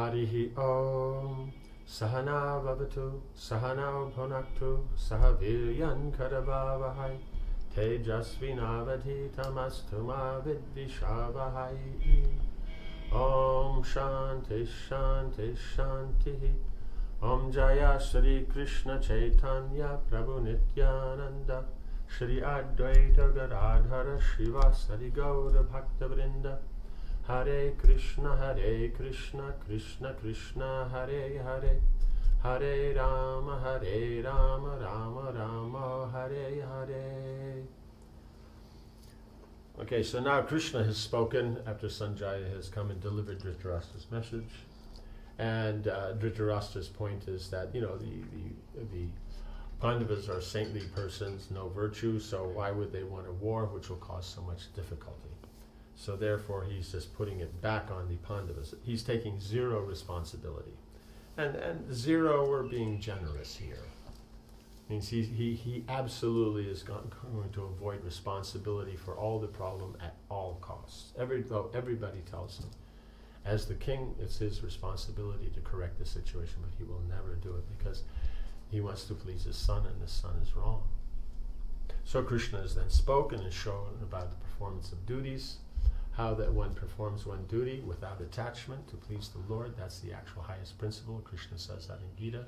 Harihi Om. Sahana Vavatu, Sahana Bhunaktu, Sahaviryan Karavavahai, Tejasvinavadhi Tamastuma Vidvishavahai. Om Shanti Shanti Shanti. Om Jaya Shri Krishna Chaitanya Prabhu Nityananda, Shri Advaita Gadadhara Shivasari Gaura Bhakta Vrinda. Hare Krishna, Krishna Krishna, Hare Hare, Hare Rama, Rama Rama, Hare Hare. Okay, so now Krishna has spoken after Sanjaya has come and delivered Dhritarashtra's message. And Dhritarashtra's point is that, the Pandavas are saintly persons, no virtue, so why would they want a war which will cause so much difficulty? So therefore, he's just putting it back on the Pandavas. He's taking zero responsibility. And zero, we're being generous here. Means he absolutely is going to avoid responsibility for all the problem at all costs. Everybody tells him, as the king, it's his responsibility to correct the situation, but he will never do it because he wants to please his son, and his son is wrong. So Krishna has then spoken and shown about the performance of duties, how that one performs one duty without attachment to please the Lord. That's the actual highest principle. Krishna says that in Gita.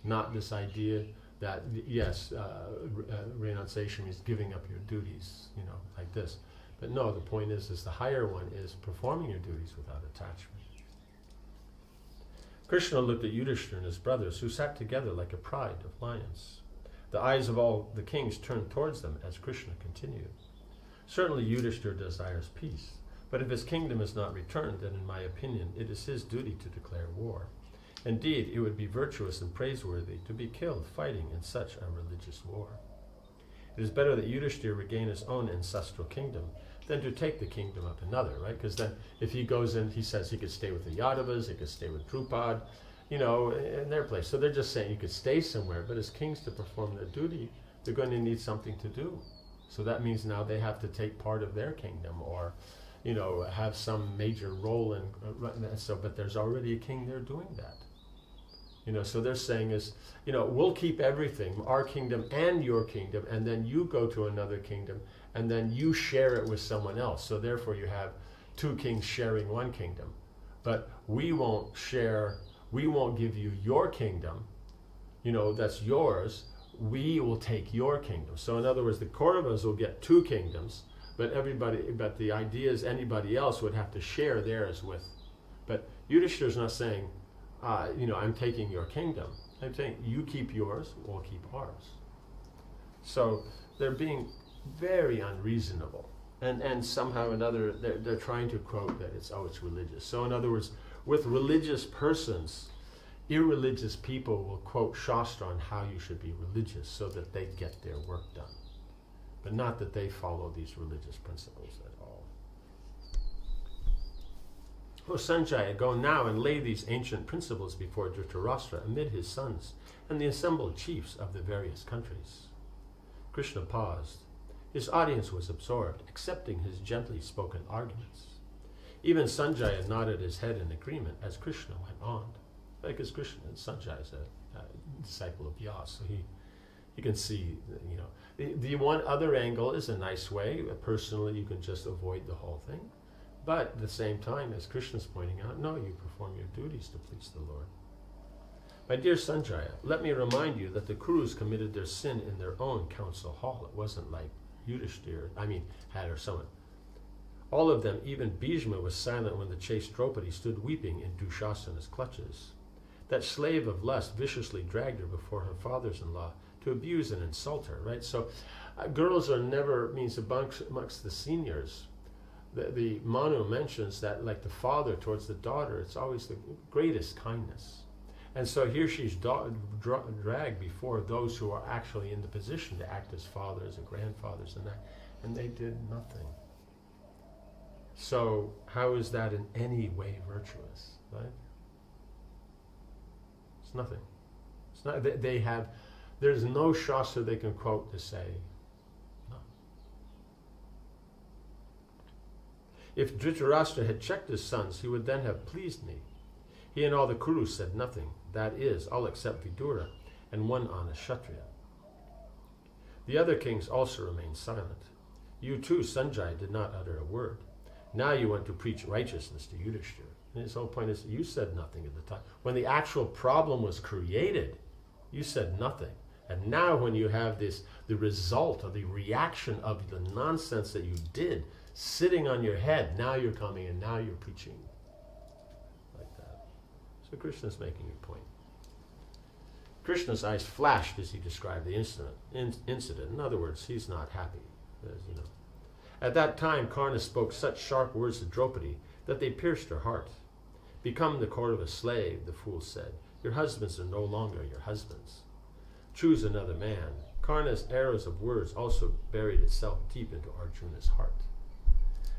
Not this idea that, yes, renunciation means giving up your duties, like this. But no, the point is the higher one is performing your duties without attachment. Krishna looked at Yudhishthira and his brothers, who sat together like a pride of lions. The eyes of all the kings turned towards them as Krishna continued. Certainly Yudhishthira desires peace. But if his kingdom is not returned, then in my opinion, it is his duty to declare war. Indeed, it would be virtuous and praiseworthy to be killed fighting in such a religious war. It is better that Yudhishthira regain his own ancestral kingdom than to take the kingdom of another, right? Because then if he goes in, he says he could stay with the Yadavas, he could stay with Drupad, in their place. So they're just saying you could stay somewhere, but as kings to perform their duty, they're going to need something to do. So that means now they have to take part of their kingdom or have some major role in but there's already a king there doing that. So they're saying is, we'll keep everything, our kingdom and your kingdom, and then you go to another kingdom, and then you share it with someone else. So therefore you have two kings sharing one kingdom. But we won't give you your kingdom, that's yours. We will take your kingdom. So in other words, the Kauravas will get two kingdoms, but the idea is anybody else would have to share theirs with. But Yudhishthira is not saying, I'm taking your kingdom. I'm saying you keep yours, we'll keep ours. So they're being very unreasonable. And somehow or another, they're trying to quote that it's religious. So in other words, with religious persons, irreligious people will quote Shastra on how you should be religious so that they get their work done. But not that they follow these religious principles at all. O Sanjaya, go now and lay these ancient principles before Dhritarashtra amid his sons and the assembled chiefs of the various countries. Krishna paused. His audience was absorbed, accepting his gently spoken arguments. Even Sanjaya nodded his head in agreement as Krishna went on. Because Sanjaya is a disciple of Vyasa, so he can see, The one other angle is a nice way. Personally, you can just avoid the whole thing. But at the same time, as Krishna's pointing out, no, you perform your duties to please the Lord. My dear Sanjaya, let me remind you that the Kurus committed their sin in their own council hall. It wasn't like Yudhishthira, had or someone. All of them, even Bhishma, was silent when the chaste Draupadi stood weeping in Dushasana's clutches. That slave of lust viciously dragged her before her fathers-in-law to abuse and insult her, right? So girls are never, means amongst the seniors. The Manu mentions that like the father towards the daughter, it's always the greatest kindness. And so here she's dragged before those who are actually in the position to act as fathers and grandfathers and they did nothing. So how is that in any way virtuous, right? It's nothing. It's not. There's no shastra they can quote to say no. If Dhritarashtra had checked his sons, he would then have pleased me. He and all the Kurus said nothing, that is, all except Vidura and one honest Kshatriya. The other kings also remained silent. You too, Sanjaya, did not utter a word. Now you want to preach righteousness to Yudhishthira. And his whole point is, you said nothing at the time. When the actual problem was created, you said nothing. And now when you have this, the result of the reaction of the nonsense that you did sitting on your head, now you're coming and now you're preaching like that. So Krishna's making a point. Krishna's eyes flashed as he described the incident. In other words, he's not happy, as you know. At that time, Karna spoke such sharp words to Draupadi that they pierced her heart. Become the court of a slave, the fool said. Your husbands are no longer your husbands. Choose another man. Karna's arrows of words also buried itself deep into Arjuna's heart.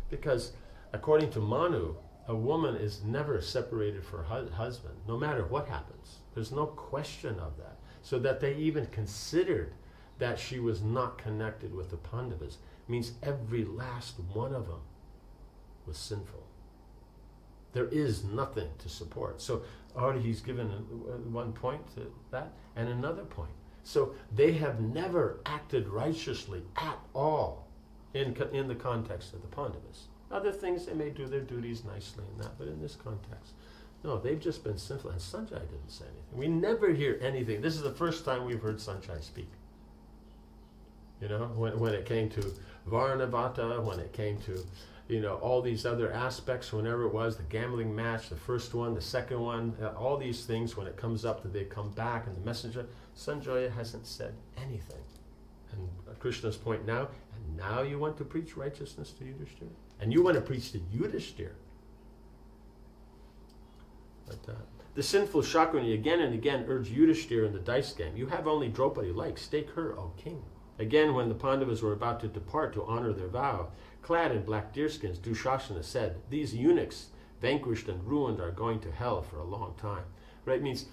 Because according to Manu, a woman is never separated from her husband, no matter what happens. There's no question of that. So that they even considered that she was not connected with the Pandavas means every last one of them was sinful. There is nothing to support. So already he's given one point to that and another point. So they have never acted righteously at all in the context of the Pandavas. Other things, they may do their duties nicely in that, but in this context, no, they've just been sinful. And Sanjay didn't say anything. We never hear anything. This is the first time we've heard Sanjay speak. You know, when it came to Varnavata, when it came to, you know, all these other aspects, whenever it was, the gambling match, the first one, the second one, all these things, when it comes up that they come back and the messenger, Sanjaya hasn't said anything. And Krishna's point now, and now you want to preach righteousness to Yudhishthira? And you want to preach to Yudhishthira? Like that. The sinful Shakuni again and again urged Yudhishthira in the dice game. You have only Draupadi like, stake her, O king. Again, when the Pandavas were about to depart to honor their vow, clad in black deerskins, Dushasana said, these eunuchs, vanquished and ruined, are going to hell for a long time. Right? Means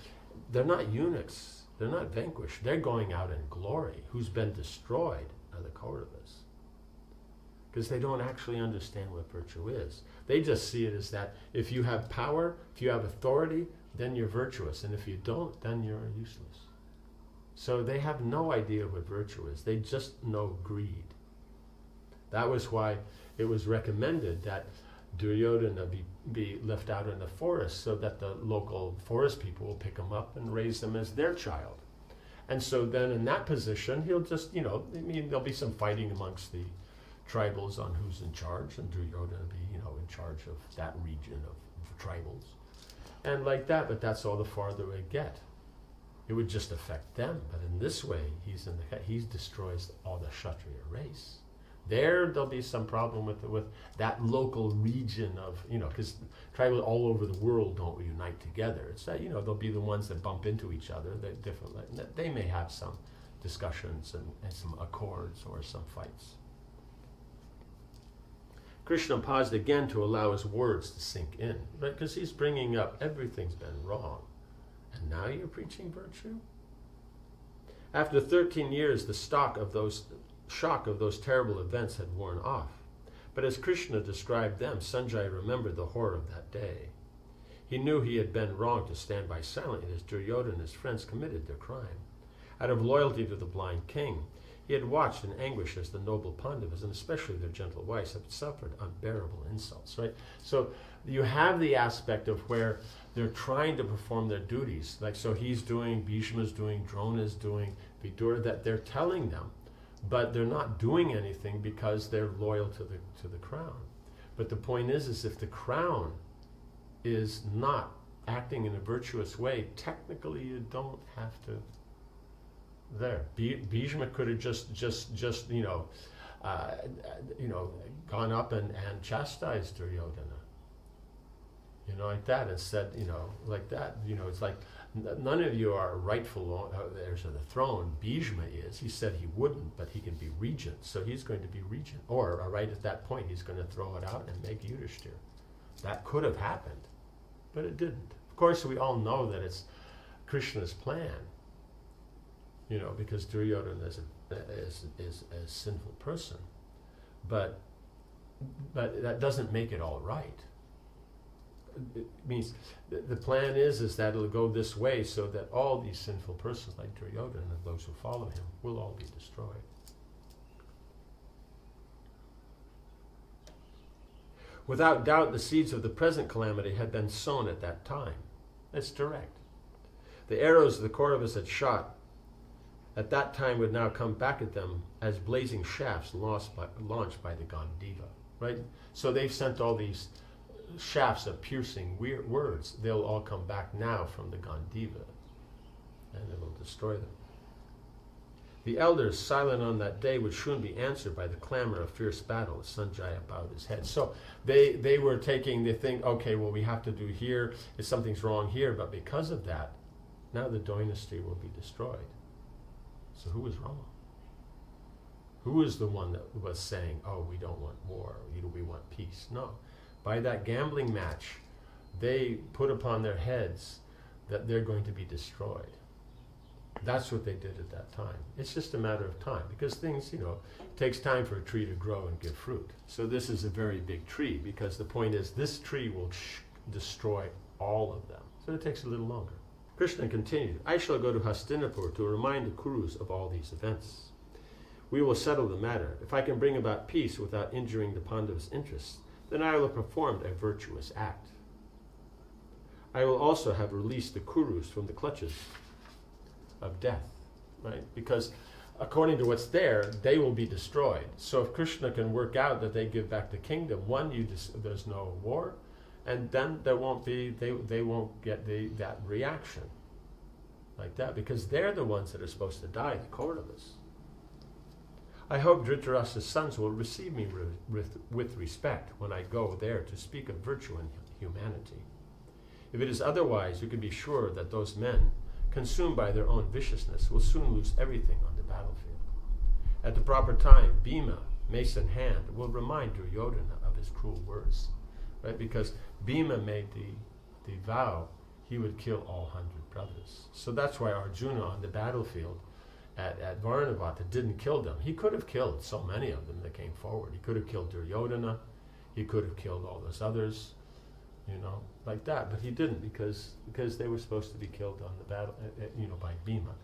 they're not eunuchs. They're not vanquished. They're going out in glory. Who's been destroyed are the Kauravas. Because they don't actually understand what virtue is. They just see it as that if you have power, if you have authority, then you're virtuous. And if you don't, then you're useless. So they have no idea what virtue is. They just know greed. That was why it was recommended that Duryodhana be left out in the forest so that the local forest people will pick him up and raise him as their child. And so then in that position, he'll just, you know, I mean, there'll be some fighting amongst the tribals on who's in charge, and Duryodhana will be, you know, in charge of that region of tribals. And like that, but that's all the farther we get. It would just affect them, but in this way, he destroys all the Kshatriya race. There'll be some problem with that local region of, you know, because tribal all over the world don't unite together. It's that, you know, they'll be the ones that bump into each other. They're different. They may have some discussions and some accords or some fights. Krishna paused again to allow his words to sink in, right? Because he's bringing up everything's been wrong. And now you're preaching virtue? After 13 years, the shock of those terrible events had worn off. But as Krishna described them, Sanjay remembered the horror of that day. He knew he had been wrong to stand by silently as Duryodhana and his friends committed their crime. Out of loyalty to the blind king, he had watched in anguish as the noble Pandavas, and especially their gentle wives, had suffered unbearable insults, right? So you have the aspect of where they're trying to perform their duties. Like, so he's doing, Bhishma's doing, Drona's doing, Vidura, that they're telling them, but they're not doing anything because they're loyal to the crown. But the point is if the crown is not acting in a virtuous way, technically you don't have to. Bhishma could have just gone up and chastised Duryodhana, you know, like that, and said, you know, like that, you know, it's like none of you are rightful heirs of the throne. Bhishma is. He said he wouldn't, but he can be regent, so he's going to be regent. Or right at that point, he's going to throw it out and make Yudhishthira. That could have happened, but it didn't. Of course, we all know that it's Krishna's plan. You know, because Duryodhana is a sinful person, but that doesn't make it all right. it means the plan is that it'll go this way so that all these sinful persons like Duryodhana and those who follow him will all be destroyed. Without doubt, the seeds of the present calamity had been sown at that time. It's direct. The arrows the Kauravas had shot at that time would now come back at them as blazing shafts launched by the Gandiva. Right? So they've sent all these shafts of piercing words. They'll all come back now from the Gandiva, and it will destroy them. The elders, silent on that day, would soon be answered by the clamor of fierce battle as Sanjaya bowed his head. So they were taking the thing, okay, well, we have to do here, if something's wrong here, but because of that, now the dynasty will be destroyed. So who was wrong? Who is the one that was saying, oh, we don't want war, we want peace? No. By that gambling match, they put upon their heads that they're going to be destroyed. That's what they did at that time. It's just a matter of time, because things, it takes time for a tree to grow and give fruit. So this is a very big tree, because the point is this tree will destroy all of them. So it takes a little longer. Krishna continued, I shall go to Hastinapur to remind the Kurus of all these events. We will settle the matter. If I can bring about peace without injuring the Pandavas' interests, then I will have performed a virtuous act. I will also have released the Kurus from the clutches of death, right? Because according to what's there, they will be destroyed. So if Krishna can work out that they give back the kingdom, there's no war, and then there won't be, they won't get that reaction like that, because they're the ones that are supposed to die, the Kauravas. I hope Dhritarashtra's sons will receive me with respect when I go there to speak of virtue and humanity. If it is otherwise, you can be sure that those men, consumed by their own viciousness, will soon lose everything on the battlefield. At the proper time, Bhima, mace in hand, will remind Duryodhana of his cruel words, right? Because Bhima made the vow he would kill all 100 brothers. So that's why Arjuna on the battlefield at Varnavata didn't kill them. He could have killed so many of them that came forward. He could have killed Duryodhana. He could have killed all those others, like that. But he didn't, because they were supposed to be killed on the battle, by Bhima.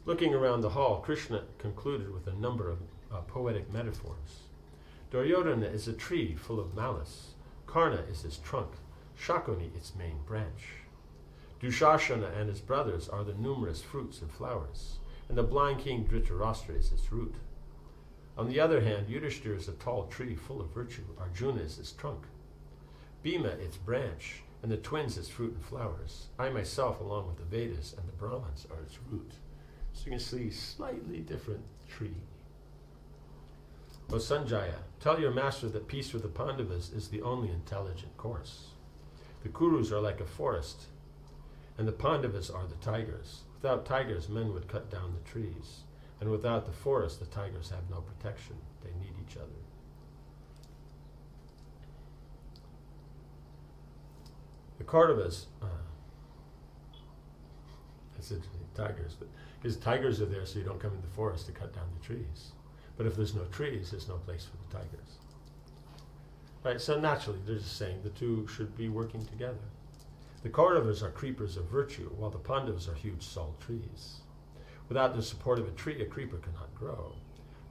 Looking around the hall, Krishna concluded with a number of poetic metaphors. Duryodhana is a tree full of malice. Karna is his trunk. Shakuni its main branch. Dushasana and his brothers are the numerous fruits and flowers, and the blind king Dhritarashtra is its root. On the other hand, Yudhishthira is a tall tree full of virtue. Arjuna is its trunk. Bhima its branch, and the twins its fruit and flowers. I myself, along with the Vedas and the Brahmins, are its root. So you can see slightly different tree. O Sanjaya, tell your master that peace with the Pandavas is the only intelligent course. The Kurus are like a forest, and the Pandavas are the tigers. Without tigers, men would cut down the trees. And without the forest, the tigers have no protection. They need each other. The Kauravas, that's interesting, tigers, because tigers are there so you don't come in the forest to cut down the trees. But if there's no trees, there's no place for the tigers. Right, so naturally, they're just saying the two should be working together. The Kauravas are creepers of virtue, while the Pandavas are huge salt trees. Without the support of a tree, a creeper cannot grow.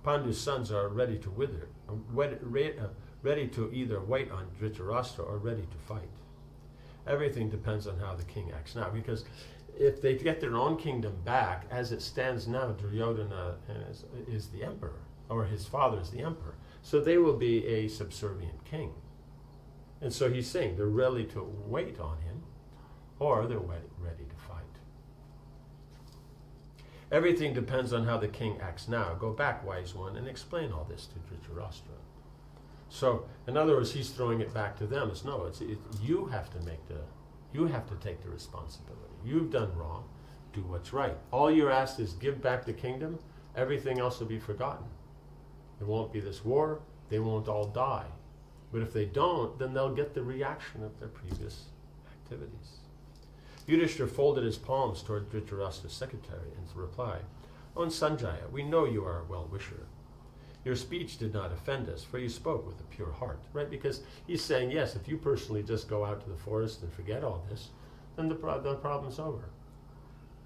Pandu's sons are ready to wither, ready to either wait on Dhritarashtra or ready to fight. Everything depends on how the king acts now, because if they get their own kingdom back, as it stands now, Duryodhana is the emperor, or his father is the emperor. So they will be a subservient king. And so he's saying they're ready to wait on him, or they're ready to fight. Everything depends on how the king acts now. Go back, wise one, and explain all this to Dhritarashtra. So, in other words, he's throwing it back to them. You have to take the responsibility. You've done wrong. Do what's right. All you're asked is give back the kingdom. Everything else will be forgotten. There won't be this war. They won't all die. But if they don't, then they'll get the reaction of their previous activities. Yudhishthira folded his palms toward Dhritarashtra's secretary and replied, O Sanjaya, we know you are a well-wisher. Your speech did not offend us, for you spoke with a pure heart, right? Because he's saying, yes, if you personally just go out to the forest and forget all this, then the problem's over.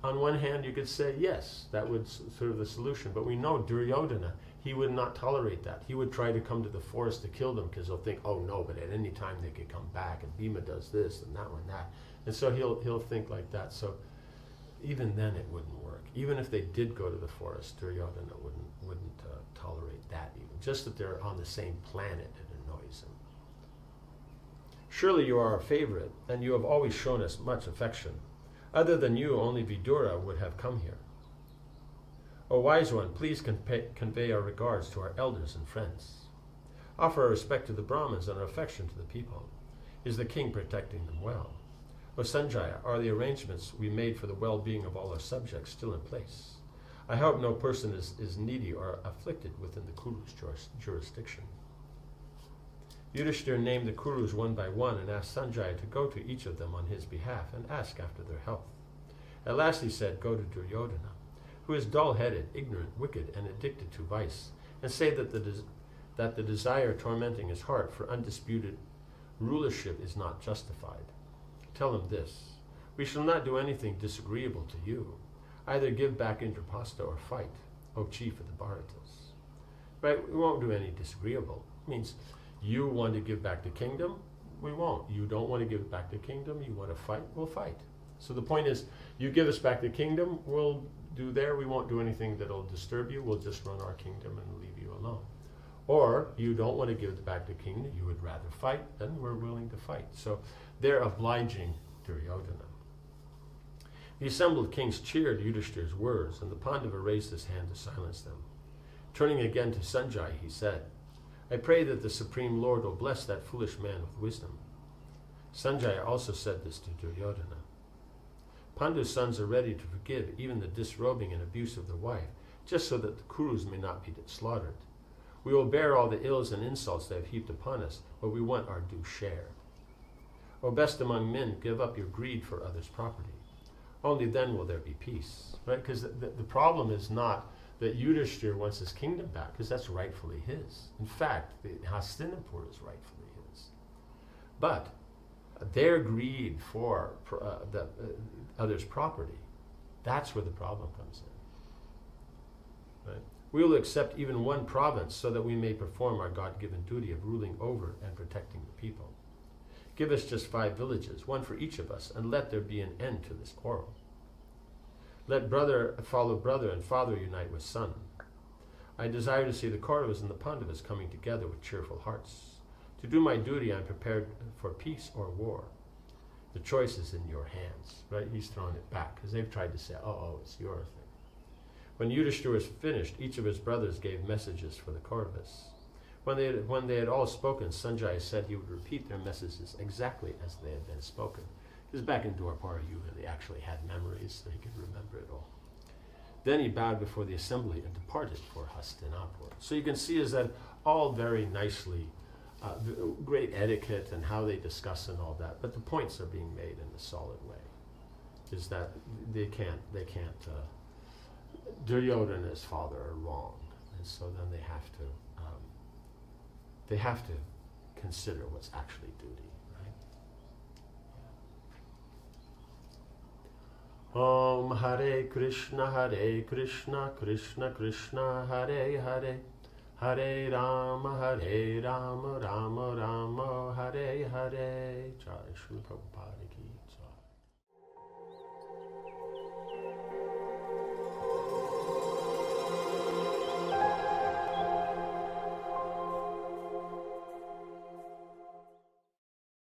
On one hand, you could say, yes, that would sort of the solution. But we know Duryodhana, he would not tolerate that. He would try to come to the forest to kill them because he'll think, oh no, but at any time they could come back, and Bhima does this and that one that. And so he'll think like that. So even then it wouldn't work. Even if they did go to the forest, Duryodhana wouldn't tolerate that even. Just that they're on the same planet, it annoys him. Surely you are our favorite, and you have always shown us much affection. Other than you, only Vidura would have come here. O wise one, please convey our regards to our elders and friends. Offer our respect to the Brahmins and our affection to the people. Is the king protecting them well? O Sanjaya, are the arrangements we made for the well-being of all our subjects still in place? I hope no person is needy or afflicted within the Kuru's jurisdiction. Yudhishthira named the Kurus one by one and asked Sanjaya to go to each of them on his behalf and ask after their health. At last he said, go to Duryodhana, who is dull-headed, ignorant, wicked, and addicted to vice, and say that the desire tormenting his heart for undisputed rulership is not justified. Tell him this, we shall not do anything disagreeable to you. Either give back Indraprastha or fight, O chief of the Bharatas. Right? We won't do any disagreeable. It means you want to give back the kingdom, we won't. You don't want to give back the kingdom, you want to fight, we'll fight. So the point is, you give us back the kingdom, we'll do there, we won't do anything that'll disturb you, we'll just run our kingdom and leave you alone. Or you don't want to give back the kingdom, you would rather fight, then we're willing to fight. So they're obliging Duryodhana. The assembled kings cheered Yudhishthira's words, and the Pandava raised his hand to silence them. Turning again to Sanjaya, he said, I pray that the Supreme Lord will bless that foolish man with wisdom. Sanjaya also said this to Duryodhana. Pandu's sons are ready to forgive even the disrobing and abuse of their wife, just so that the Kurus may not be slaughtered. We will bear all the ills and insults they have heaped upon us, but we want our due share. O best among men, give up your greed for others' property. Only then will there be peace. Right? Because the problem is not that Yudhishthira wants his kingdom back, because that's rightfully his. In fact, Hastinapur is rightfully his. But their greed for the others' property, that's where the problem comes in. Right? We will accept even one province so that we may perform our God-given duty of ruling over and protecting the people. Give us just 5 villages, one for each of us, and let there be an end to this quarrel. Let brother follow brother and father unite with son. I desire to see the Kauravas and the Pandavas coming together with cheerful hearts. To do my duty, I am prepared for peace or war. The choice is in your hands. Right? He's thrown it back, because they've tried to say, oh, it's your thing. When Yudhishthira was finished, each of his brothers gave messages for the Kauravas. When they had all spoken, Sanjaya said he would repeat their messages exactly as they had been spoken. Because back in Dwapara Yuga, they actually had memories, so he could remember it all. Then he bowed before the assembly and departed for Hastinapur. So you can see is that all very nicely, great etiquette and how they discuss and all that. But the points are being made in a solid way. Is that they can't. Duryodhana and his father are wrong, and so then they have to consider what's actually duty. Om Hare Krishna, Krishna Krishna, Hare Hare, Hare Rama, Rama Rama, Hare Hare. Jai Shri Prabhupada ki